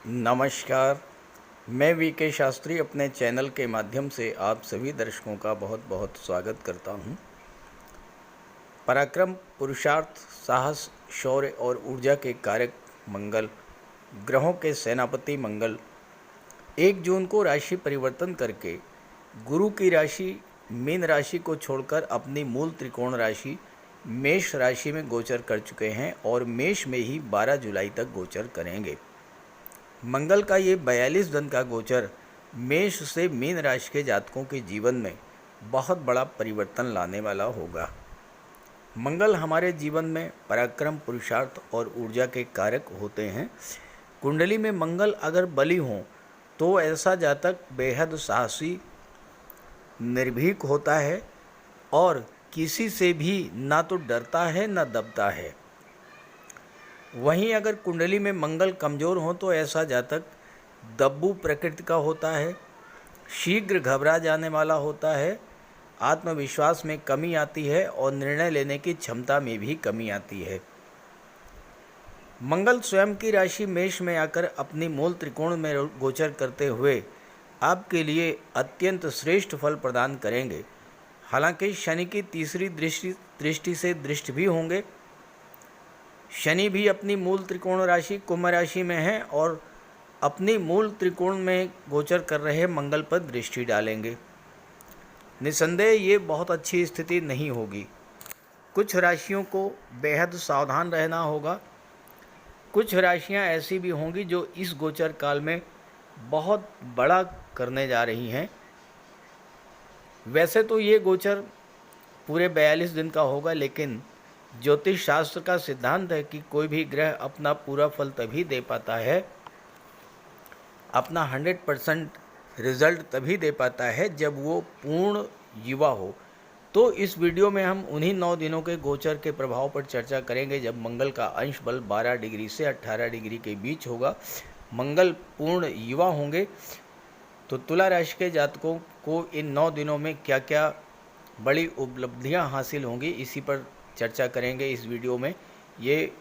नमस्कार। मैं वीके शास्त्री अपने चैनल के माध्यम से आप सभी दर्शकों का बहुत बहुत स्वागत करता हूं। पराक्रम, पुरुषार्थ, साहस, शौर्य और ऊर्जा के कारक मंगल, ग्रहों के सेनापति मंगल 1 जून को राशि परिवर्तन करके गुरु की राशि मीन राशि को छोड़कर अपनी मूल त्रिकोण राशि मेष राशि में गोचर कर चुके हैं और मेष में ही 12 जुलाई तक गोचर करेंगे। मंगल का ये 42 दिन का गोचर मेष से मीन राशि के जातकों के जीवन में बहुत बड़ा परिवर्तन लाने वाला होगा। मंगल हमारे जीवन में पराक्रम, पुरुषार्थ और ऊर्जा के कारक होते हैं। कुंडली में मंगल अगर बली हों तो ऐसा जातक बेहद साहसी, निर्भीक होता है और किसी से भी ना तो डरता है ना दबता है। वहीं अगर कुंडली में मंगल कमज़ोर हो तो ऐसा जातक दब्बू प्रकृति का होता है, शीघ्र घबरा जाने वाला होता है, आत्मविश्वास में कमी आती है और निर्णय लेने की क्षमता में भी कमी आती है। मंगल स्वयं की राशि मेष में आकर अपनी मूल त्रिकोण में गोचर करते हुए आपके लिए अत्यंत श्रेष्ठ फल प्रदान करेंगे। हालांकि शनि की तीसरी दृष्टि से दृष्ट भी होंगे। शनि भी अपनी मूल त्रिकोण राशि कुंभ राशि में है और अपनी मूल त्रिकोण में गोचर कर रहे मंगल पर दृष्टि डालेंगे। निसंदेह ये बहुत अच्छी स्थिति नहीं होगी। कुछ राशियों को बेहद सावधान रहना होगा। कुछ राशियां ऐसी भी होंगी जो इस गोचर काल में बहुत बड़ा करने जा रही हैं। वैसे तो ये गोचर पूरे 42 दिन का होगा, लेकिन ज्योतिष शास्त्र का सिद्धांत है कि कोई भी ग्रह अपना पूरा फल तभी दे पाता है, अपना 100% रिजल्ट तभी दे पाता है जब वो पूर्ण युवा हो। तो इस वीडियो में हम उन्हीं 9 दिनों के गोचर के प्रभाव पर चर्चा करेंगे जब मंगल का अंश बल 12 डिग्री से 18 डिग्री के बीच होगा। मंगल पूर्ण युवा होंगे। तो तुला राशि के जातकों को इन 9 दिनों में क्या क्या बड़ी उपलब्धियां हासिल होंगी, इसी पर चर्चा करेंगे इस वीडियो में। ये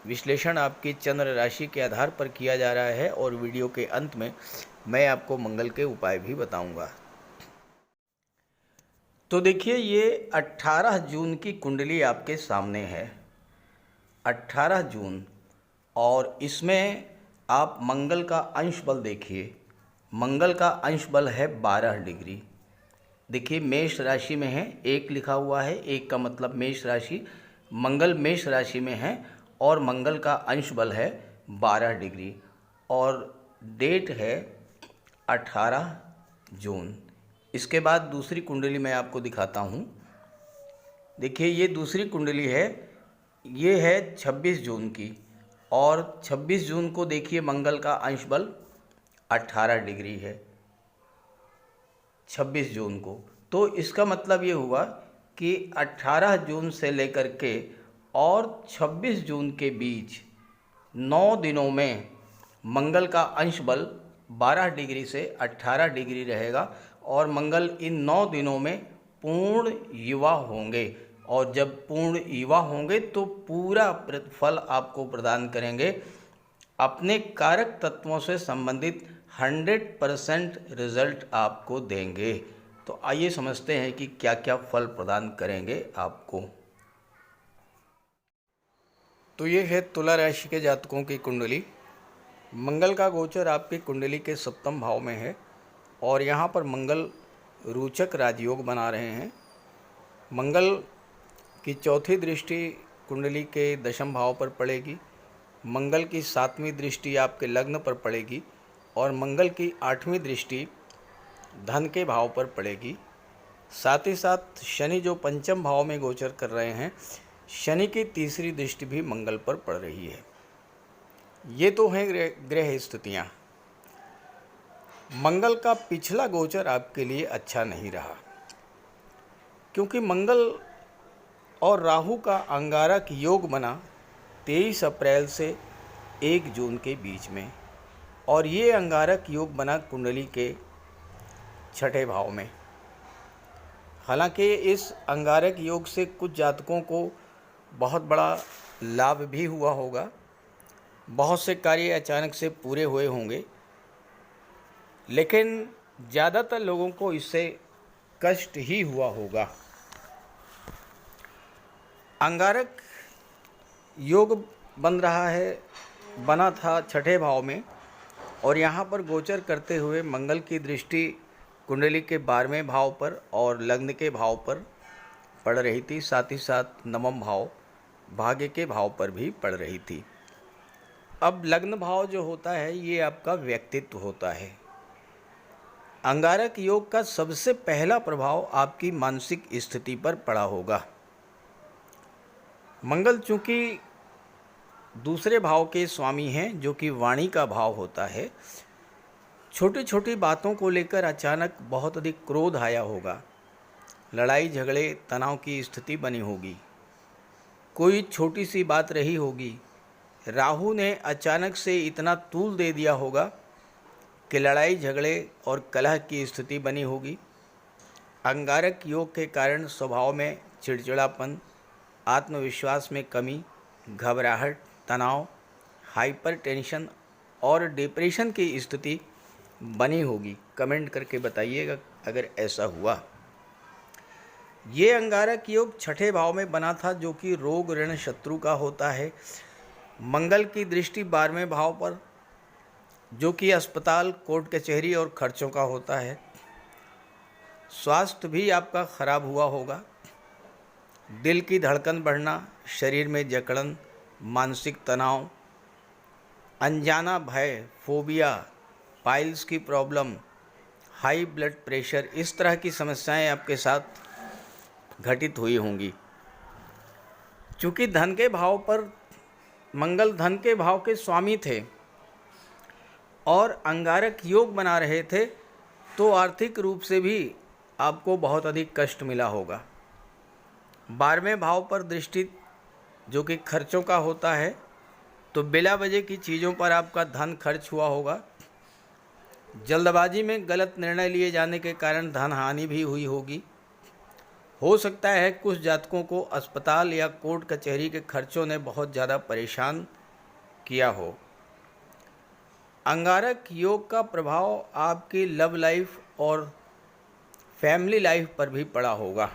विश्लेषण आपकी चंद्र राशि के आधार पर किया जा रहा है और वीडियो के अंत में मैं आपको मंगल के उपाय भी बताऊंगा। तो देखिए, ये 18 जून की कुंडली आपके सामने है। 18 जून, और इसमें आप मंगल का अंश बल देखिए। मंगल का अंश बल है 12 डिग्री। देखिए, मेष राशि में है, 1 लिखा हुआ है, 1 का मतलब मेष राशि। मंगल मेष राशि में है और मंगल का अंश बल है 12 डिग्री और डेट है 18 जून। इसके बाद दूसरी कुंडली मैं आपको दिखाता हूँ। देखिए, ये दूसरी कुंडली है, ये है 26 जून की और 26 जून को देखिए मंगल का अंश बल 18 डिग्री है 26 जून को। तो इसका मतलब ये हुआ कि 18 जून से लेकर के और 26 जून के बीच 9 दिनों में मंगल का अंश बल 12 डिग्री से 18 डिग्री रहेगा और मंगल इन 9 दिनों में पूर्ण युवा होंगे। और जब पूर्ण युवा होंगे तो पूरा प्रतिफल आपको प्रदान करेंगे। अपने कारक तत्वों से संबंधित 100% रिजल्ट आपको देंगे। तो आइए समझते हैं कि क्या क्या फल प्रदान करेंगे आपको। तो ये है तुला राशि के जातकों की कुंडली। मंगल का गोचर आपकी कुंडली के 7वें भाव में है और यहाँ पर मंगल रोचक राजयोग बना रहे हैं। मंगल की चौथी दृष्टि कुंडली के 10वें भाव पर पड़ेगी। मंगल की 7वीं दृष्टि आपके लग्न पर पड़ेगी और मंगल की 8वीं दृष्टि धन के भाव पर पड़ेगी। साथ ही साथ शनि जो 5वें भाव में गोचर कर रहे हैं, शनि की तीसरी दृष्टि भी मंगल पर पड़ रही है। ये तो हैं ग्रह स्थितियाँ। मंगल का पिछला गोचर आपके लिए अच्छा नहीं रहा, क्योंकि मंगल और राहु का अंगारक योग बना 23 अप्रैल से 1 जून के बीच में, और ये अंगारक योग बना कुंडली के 6ठे भाव में। हालांकि इस अंगारक योग से कुछ जातकों को बहुत बड़ा लाभ भी हुआ होगा, बहुत से कार्य अचानक से पूरे हुए होंगे, लेकिन ज़्यादातर लोगों को इससे कष्ट ही हुआ होगा। अंगारक योग बना था छठे भाव में, और यहाँ पर गोचर करते हुए मंगल की दृष्टि कुंडली के 12वें भाव पर और लग्न के भाव पर पड़ रही थी। साथ ही साथ नवम भाव भाग्य के भाव पर भी पड़ रही थी। अब लग्न भाव जो होता है ये आपका व्यक्तित्व होता है। अंगारक योग का सबसे पहला प्रभाव आपकी मानसिक स्थिति पर पड़ा होगा। मंगल चूंकि दूसरे भाव के स्वामी हैं, जो कि वाणी का भाव होता है, छोटी छोटी बातों को लेकर अचानक बहुत अधिक क्रोध आया होगा। लड़ाई झगड़े तनाव की स्थिति बनी होगी। कोई छोटी सी बात रही होगी, राहु ने अचानक से इतना तूल दे दिया होगा कि लड़ाई झगड़े और कलह की स्थिति बनी होगी। अंगारक योग के कारण स्वभाव में चिड़चिड़ापन, आत्मविश्वास में कमी, घबराहट, तनाव, हाइपर टेंशन और डिप्रेशन की स्थिति बनी होगी। कमेंट करके बताइएगा अगर ऐसा हुआ। ये अंगारक योग छठे भाव में बना था, जो कि रोग ऋण शत्रु का होता है। मंगल की दृष्टि 12वें भाव पर, जो कि अस्पताल, कोर्ट कचहरी और खर्चों का होता है। स्वास्थ्य भी आपका खराब हुआ होगा। दिल की धड़कन बढ़ना, शरीर में जकड़न, मानसिक तनाव, अनजाना भय, फोबिया, पाइल्स की प्रॉब्लम, हाई ब्लड प्रेशर, इस तरह की समस्याएं आपके साथ घटित हुई होंगी। चूँकि धन के भाव पर मंगल धन के भाव के स्वामी थे और अंगारक योग बना रहे थे, तो आर्थिक रूप से भी आपको बहुत अधिक कष्ट मिला होगा। 12वें भाव पर दृष्टि, जो कि खर्चों का होता है, तो बिला वजह की चीज़ों पर आपका धन खर्च हुआ होगा। जल्दबाजी में गलत निर्णय लिए जाने के कारण धन हानि भी हुई होगी। हो सकता है कुछ जातकों को अस्पताल या कोर्ट कचहरी के खर्चों ने बहुत ज़्यादा परेशान किया हो। अंगारक योग का प्रभाव आपकी लव लाइफ और फैमिली लाइफ पर भी पड़ा होगा।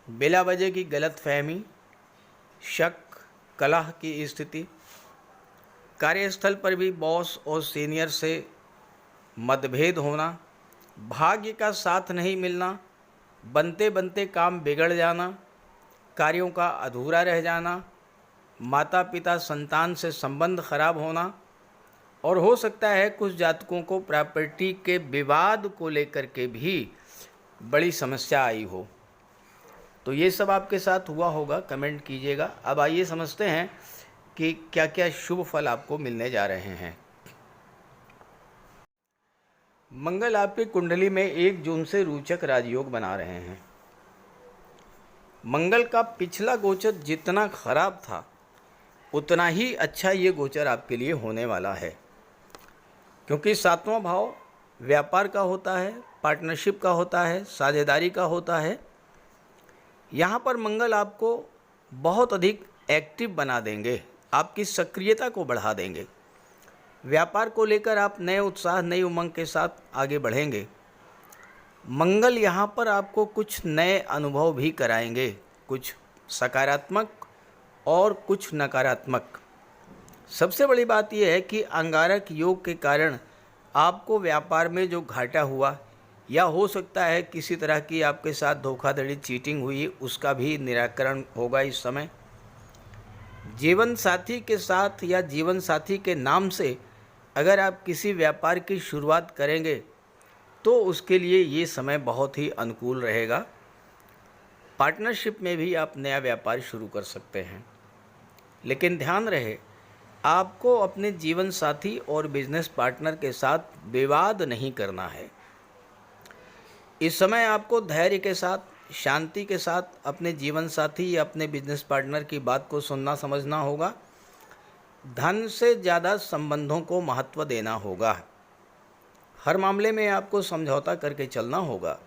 बिला वजह की गलत फहमी, शक, कलह की स्थिति, कार्यस्थल पर भी बॉस और सीनियर से मतभेद होना, भाग्य का साथ नहीं मिलना, बनते बनते काम बिगड़ जाना, कार्यों का अधूरा रह जाना, माता पिता संतान से संबंध खराब होना, और हो सकता है कुछ जातकों को प्रॉपर्टी के विवाद को लेकर के भी बड़ी समस्या आई हो। तो ये सब आपके साथ हुआ होगा, कमेंट कीजिएगा। अब आइए समझते हैं कि क्या क्या शुभ फल आपको मिलने जा रहे हैं। मंगल आपकी कुंडली में 1 जून से रोचक राजयोग बना रहे हैं। मंगल का पिछला गोचर जितना खराब था, उतना ही अच्छा ये गोचर आपके लिए होने वाला है, क्योंकि 7वां भाव व्यापार का होता है, पार्टनरशिप का होता है, साझेदारी का होता है। यहाँ पर मंगल आपको बहुत अधिक एक्टिव बना देंगे, आपकी सक्रियता को बढ़ा देंगे। व्यापार को लेकर आप नए उत्साह, नई उमंग के साथ आगे बढ़ेंगे। मंगल यहाँ पर आपको कुछ नए अनुभव भी कराएंगे, कुछ सकारात्मक और कुछ नकारात्मक। सबसे बड़ी बात यह है कि अंगारक योग के कारण आपको व्यापार में जो घाटा हुआ, या हो सकता है किसी तरह की आपके साथ धोखाधड़ी, चीटिंग हुई, उसका भी निराकरण होगा इस समय। जीवन साथी के साथ या जीवन साथी के नाम से अगर आप किसी व्यापार की शुरुआत करेंगे तो उसके लिए ये समय बहुत ही अनुकूल रहेगा। पार्टनरशिप में भी आप नया व्यापार शुरू कर सकते हैं, लेकिन ध्यान रहे आपको अपने जीवन साथी और बिजनेस पार्टनर के साथ विवाद नहीं करना है। इस समय आपको धैर्य के साथ, शांति के साथ अपने जीवन साथी या अपने बिजनेस पार्टनर की बात को सुनना समझना होगा। धन से ज़्यादा संबंधों को महत्व देना होगा। हर मामले में आपको समझौता करके चलना होगा,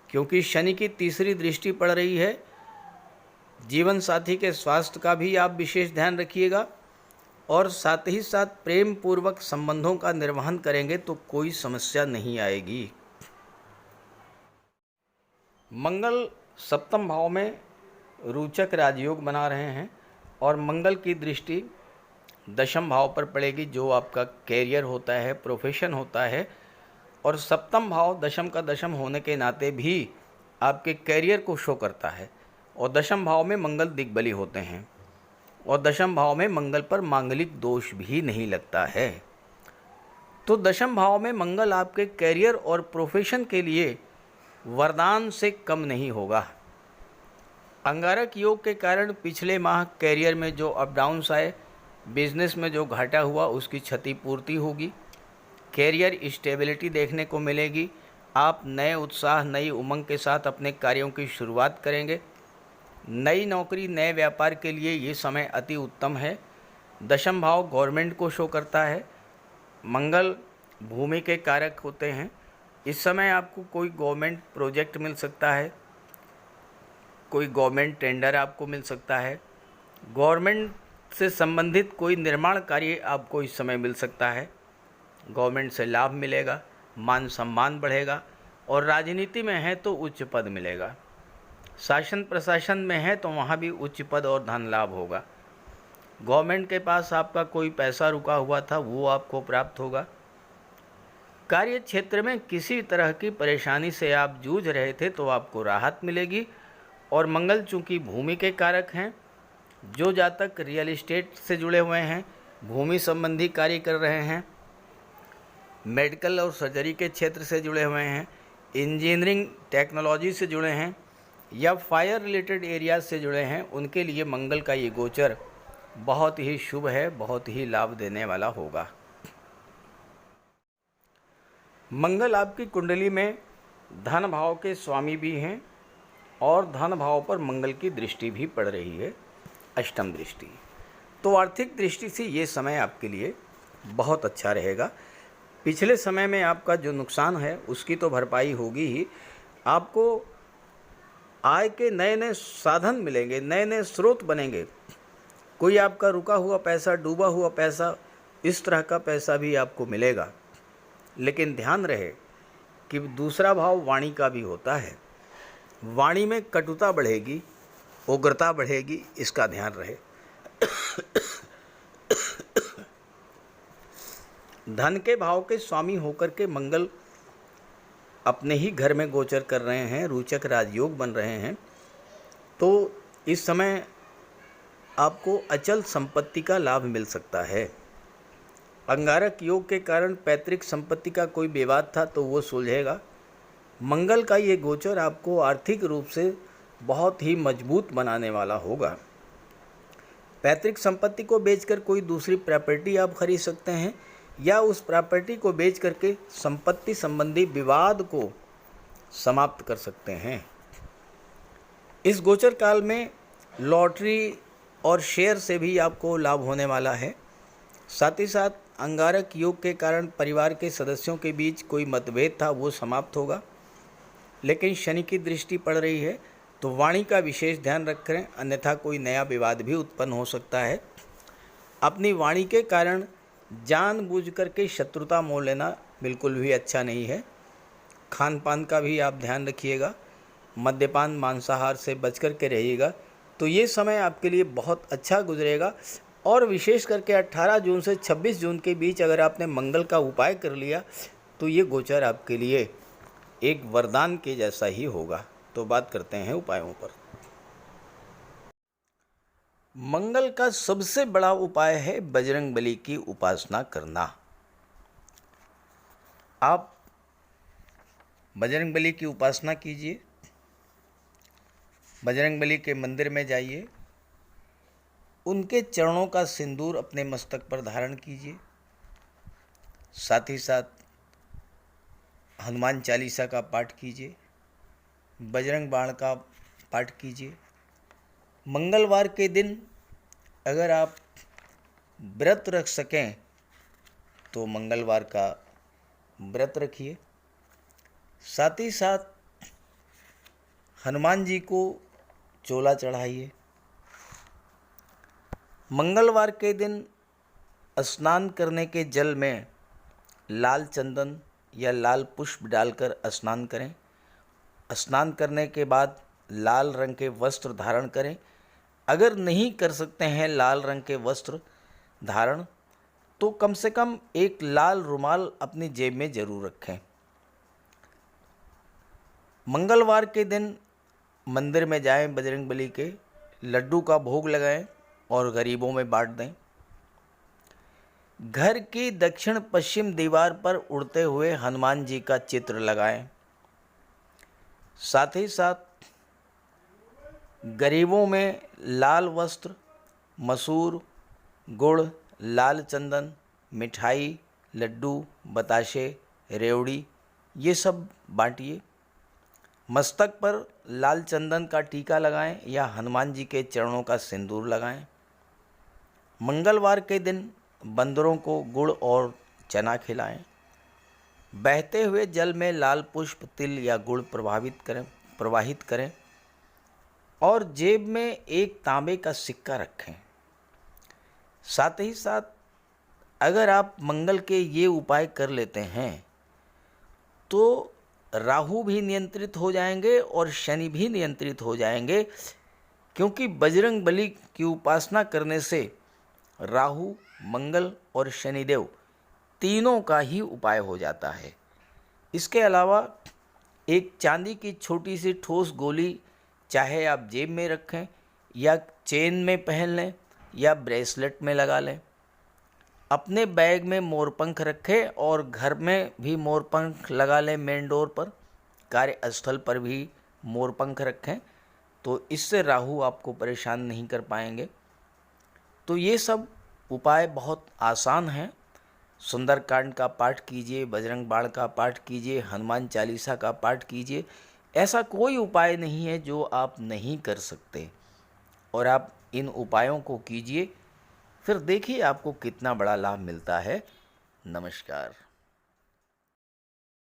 क्योंकि शनि की तीसरी दृष्टि पड़ रही है। जीवन साथी के स्वास्थ्य का भी आप विशेष ध्यान रखिएगा और साथ ही साथ प्रेम पूर्वक संबंधों का निर्वहन करेंगे तो कोई समस्या नहीं आएगी। मंगल सप्तम भाव में रोचक राजयोग बना रहे हैं और मंगल की दृष्टि दशम भाव पर पड़ेगी, जो आपका कैरियर होता है, प्रोफेशन होता है। और सप्तम भाव दशम का दशम होने के नाते भी आपके कैरियर को शो करता है। और दशम भाव में मंगल दिग्बली होते हैं और दशम भाव में मंगल पर मांगलिक दोष भी नहीं लगता है। तो दशम भाव में मंगल आपके कैरियर और प्रोफेशन के लिए वरदान से कम नहीं होगा। अंगारक योग के कारण पिछले माह कैरियर में जो अप डाउन्स आए, बिजनेस में जो घाटा हुआ, उसकी क्षतिपूर्ति होगी। कैरियर स्टेबिलिटी देखने को मिलेगी। आप नए उत्साह, नई उमंग के साथ अपने कार्यों की शुरुआत करेंगे। नई नौकरी, नए व्यापार के लिए ये समय अति उत्तम है। दशम भाव गवर्नमेंट को शो करता है। मंगल भूमि के कारक होते हैं। इस समय आपको कोई गवर्नमेंट प्रोजेक्ट मिल सकता है, कोई गवर्नमेंट टेंडर आपको मिल सकता है, गवर्नमेंट से संबंधित कोई निर्माण कार्य आपको इस समय मिल सकता है। गवर्नमेंट से लाभ मिलेगा, मान सम्मान बढ़ेगा और राजनीति में है तो उच्च पद मिलेगा। शासन प्रशासन में है तो वहाँ भी उच्च पद और धन लाभ होगा। गवर्नमेंट के पास आपका कोई पैसा रुका हुआ था, वो आपको प्राप्त होगा। कार्य क्षेत्र में किसी तरह की परेशानी से आप जूझ रहे थे तो आपको राहत मिलेगी। और मंगल चूँकि भूमि के कारक हैं, जो जातक रियल एस्टेट से जुड़े हुए हैं, भूमि संबंधी कार्य कर रहे हैं, मेडिकल और सर्जरी के क्षेत्र से जुड़े हुए हैं, इंजीनियरिंग टेक्नोलॉजी से जुड़े हैं या फायर रिलेटेड एरियाज से जुड़े हैं, उनके लिए मंगल का ये गोचर बहुत ही शुभ है, बहुत ही लाभ देने वाला होगा। मंगल आपकी कुंडली में धन भाव के स्वामी भी हैं और धन भाव पर मंगल की दृष्टि भी पड़ रही है, अष्टम दृष्टि। तो आर्थिक दृष्टि से ये समय आपके लिए बहुत अच्छा रहेगा। पिछले समय में आपका जो नुकसान है उसकी तो भरपाई होगी ही। आपको आय के नए नए साधन मिलेंगे, नए नए स्रोत बनेंगे। कोई आपका रुका हुआ पैसा, डूबा हुआ पैसा, इस तरह का पैसा भी आपको मिलेगा। लेकिन ध्यान रहे कि दूसरा भाव वाणी का भी होता है। वाणी में कटुता बढ़ेगी, उग्रता बढ़ेगी, इसका ध्यान रहे। धन के भाव के स्वामी होकर के मंगल अपने ही घर में गोचर कर रहे हैं, रोचक राजयोग बन रहे हैं। तो इस समय आपको अचल संपत्ति का लाभ मिल सकता है। अंगारक योग के कारण पैतृक संपत्ति का कोई विवाद था तो वो सुलझेगा। मंगल का ये गोचर आपको आर्थिक रूप से बहुत ही मजबूत बनाने वाला होगा। पैतृक संपत्ति को बेचकर कोई दूसरी प्रॉपर्टी आप खरीद सकते हैं या उस प्रॉपर्टी को बेच करके संपत्ति संबंधी विवाद को समाप्त कर सकते हैं। इस गोचर काल में लॉटरी और शेयर से भी आपको लाभ होने वाला है। साथ ही साथ अंगारक योग के कारण परिवार के सदस्यों के बीच कोई मतभेद था वो समाप्त होगा। लेकिन शनि की दृष्टि पड़ रही है तो वाणी का विशेष ध्यान रखें, अन्यथा कोई नया विवाद भी उत्पन्न हो सकता है। अपनी वाणी के कारण जानबूझ करके शत्रुता मोल लेना बिल्कुल भी अच्छा नहीं है। खान पान का भी आप ध्यान रखिएगा, मद्यपान मांसाहार से बच कर के रहिएगा। तो ये समय आपके लिए बहुत अच्छा गुजरेगा। और विशेष करके 18 जून से 26 जून के बीच अगर आपने मंगल का उपाय कर लिया तो ये गोचर आपके लिए एक वरदान के जैसा ही होगा। तो बात करते हैं उपायों पर। मंगल का सबसे बड़ा उपाय है बजरंगबली की उपासना करना। आप बजरंगबली की उपासना कीजिए, बजरंगबली के मंदिर में जाइए, उनके चरणों का सिंदूर अपने मस्तक पर धारण कीजिए। साथ ही साथ हनुमान चालीसा का पाठ कीजिए, बजरंग बाण का पाठ कीजिए। मंगलवार के दिन अगर आप व्रत रख सकें तो मंगलवार का व्रत रखिए। साथ ही साथ हनुमान जी को चोला चढ़ाइए। मंगलवार के दिन स्नान करने के जल में लाल चंदन या लाल पुष्प डालकर स्नान करें। स्नान करने के बाद लाल रंग के वस्त्र धारण करें। अगर नहीं कर सकते हैं लाल रंग के वस्त्र धारण, तो कम से कम एक लाल रुमाल अपनी जेब में ज़रूर रखें। मंगलवार के दिन मंदिर में जाएं, बजरंगबली के लड्डू का भोग लगाएं और गरीबों में बांट दें। घर की दक्षिण पश्चिम दीवार पर उड़ते हुए हनुमान जी का चित्र लगाएं। साथ ही साथ गरीबों में लाल वस्त्र, मसूर, गुड़, लाल चंदन, मिठाई, लड्डू, बताशे, रेवड़ी ये सब बांटिए। मस्तक पर लाल चंदन का टीका लगाएं या हनुमान जी के चरणों का सिंदूर लगाएं। मंगलवार के दिन बंदरों को गुड़ और चना खिलाएं। बहते हुए जल में लाल पुष्प, तिल या गुड़ प्रवाहित करें और जेब में एक तांबे का सिक्का रखें। साथ ही साथ अगर आप मंगल के ये उपाय कर लेते हैं तो राहु भी नियंत्रित हो जाएंगे और शनि भी नियंत्रित हो जाएंगे, क्योंकि बजरंगबली की उपासना करने से राहु, मंगल और शनिदेव तीनों का ही उपाय हो जाता है। इसके अलावा एक चांदी की छोटी सी ठोस गोली चाहे आप जेब में रखें या चेन में पहन लें या ब्रेसलेट में लगा लें। अपने बैग में मोरपंख रखें और घर में भी मोरपंख लगा लें। मेन डोर पर, कार्यस्थल पर भी मोरपंख रखें, तो इससे राहु आपको परेशान नहीं कर पाएंगे। तो ये सब उपाय बहुत आसान हैं। सुंदरकांड का पाठ कीजिए, बजरंग बाण का पाठ कीजिए, हनुमान चालीसा का पाठ कीजिए। ऐसा कोई उपाय नहीं है जो आप नहीं कर सकते, और आप इन उपायों को कीजिए, फिर देखिए आपको कितना बड़ा लाभ मिलता है। नमस्कार।